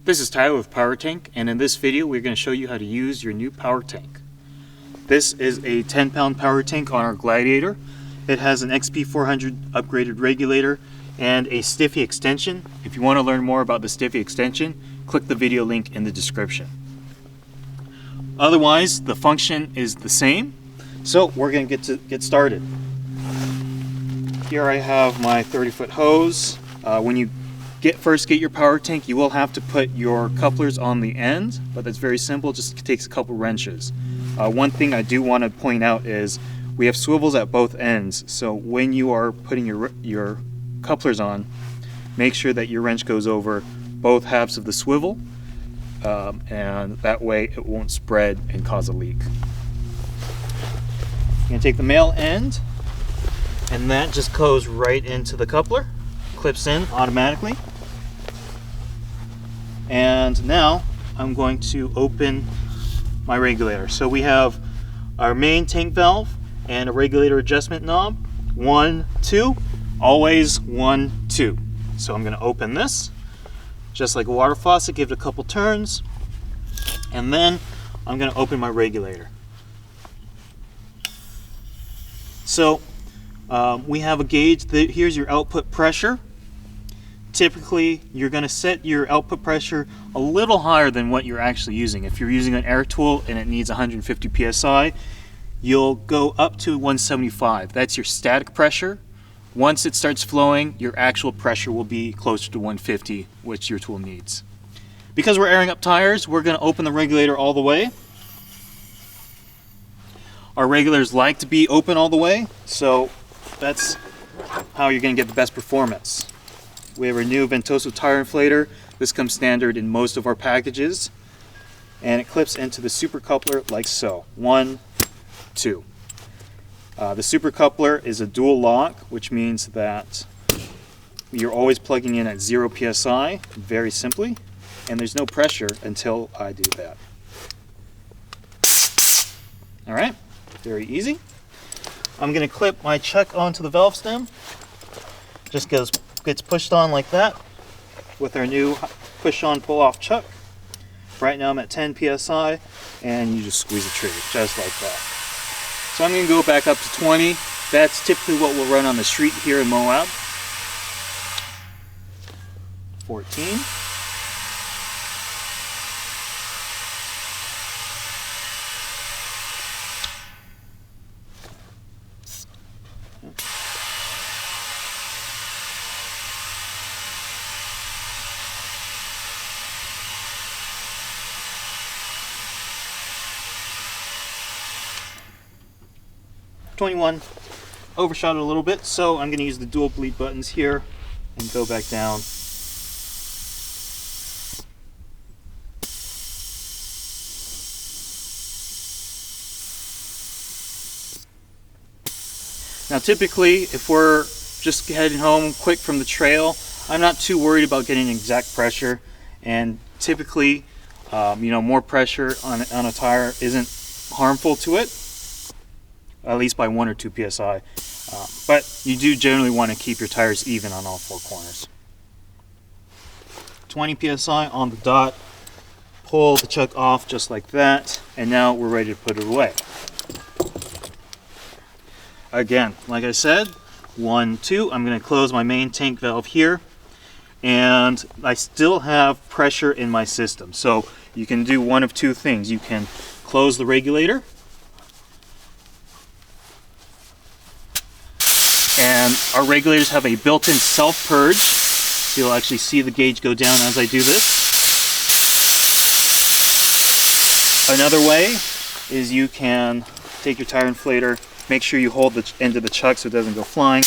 This is Tyler with Power Tank, and in this video we're going to show you how to use your new power tank. This is a 10-pound power tank on our Gladiator. It has an XP400 upgraded regulator and a stiffy extension. If you want to learn more about the stiffy extension, click the video link in the description. Otherwise, the function is the same, so we're going to get started. Here I have my 30-foot hose. When you first get your power tank, you will have to put your couplers on the end, but that's very simple. It just takes a couple wrenches. One thing I do want to point out is we have swivels at both ends, so when you are putting your couplers on, make sure that your wrench goes over both halves of the swivel, and that way it won't spread and cause a leak. You're going to take the male end, and that just goes right into the coupler, clips in automatically. And now I'm going to open my regulator. So we have our main tank valve and a regulator adjustment knob. 1, 2, always 1, 2. So I'm going to open this just like a water faucet, give it a couple turns, and then I'm going to open my regulator. So we have a gauge. Here's your output pressure. Typically, you're going to set your output pressure a little higher than what you're actually using. If you're using an air tool and it needs 150 psi, you'll go up to 175. That's your static pressure. Once it starts flowing, your actual pressure will be closer to 150, which your tool needs. Because we're airing up tires, we're going to open the regulator all the way. Our regulators like to be open all the way, so that's how you're going to get the best performance. We have our new Ventoso tire inflator. This comes standard in most of our packages, and it clips into the super coupler like so. 1, 2. The super coupler is a dual lock, which means that you're always plugging in at 0 psi, very simply, and there's no pressure until I do that. All right, very easy. I'm going to clip my chuck onto the valve stem. Just gets pushed on like that with our new push-on pull-off chuck. Right now I'm at 10 psi, and you just squeeze the trigger just like that. So I'm going to go back up to 20. That's typically what we'll run on the street here in Moab. 14. .21. Overshot it a little bit, so I'm going to use the dual bleed buttons here and go back down. Now typically, if we're just heading home quick from the trail, I'm not too worried about getting exact pressure, and typically more pressure on a tire isn't harmful to it, at least by 1 or 2 psi. But you do generally want to keep your tires even on all 4 corners. 20 psi on the dot. Pull the chuck off just like that, and now we're ready to put it away. Again, like I said, 1, 2. I'm going to close my main tank valve here, and I still have pressure in my system. So you can do one of 2 things. You can close the regulator, and our regulators have a built-in self-purge, so you'll actually see the gauge go down as I do this. Another way is you can take your tire inflator, make sure you hold the end of the chuck so it doesn't go flying,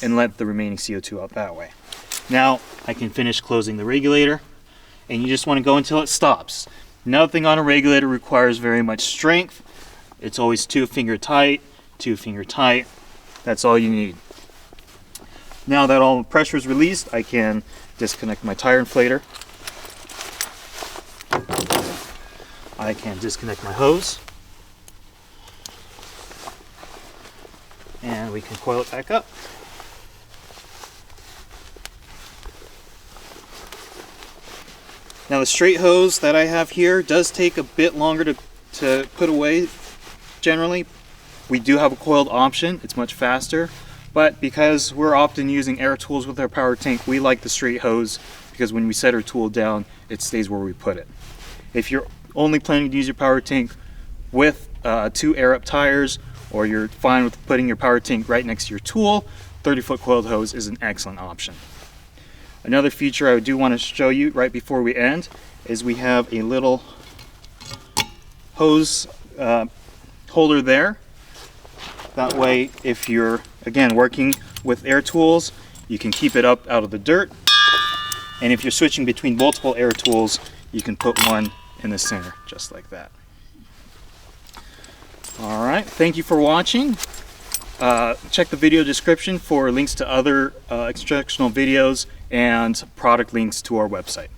and let the remaining CO2 out that way. Now I can finish closing the regulator, and you just want to go until it stops. Nothing on a regulator requires very much strength. It's always 2 finger tight, 2 finger tight. That's all you need. Now that all the pressure is released, I can disconnect my tire inflator. I can disconnect my hose. And we can coil it back up. Now the straight hose that I have here does take a bit longer to put away generally. We do have a coiled option, it's much faster, but because we're often using air tools with our power tank, we like the straight hose because when we set our tool down, it stays where we put it. If you're only planning to use your power tank with 2 air-up tires, or you're fine with putting your power tank right next to your tool, 30-foot coiled hose is an excellent option. Another feature I do want to show you right before we end is we have a little hose holder there. That way, if you're, again, working with air tools, you can keep it up out of the dirt. And if you're switching between multiple air tools, you can put one in the center, just like that. All right, thank you for watching. Check the video description for links to other instructional videos and product links to our website.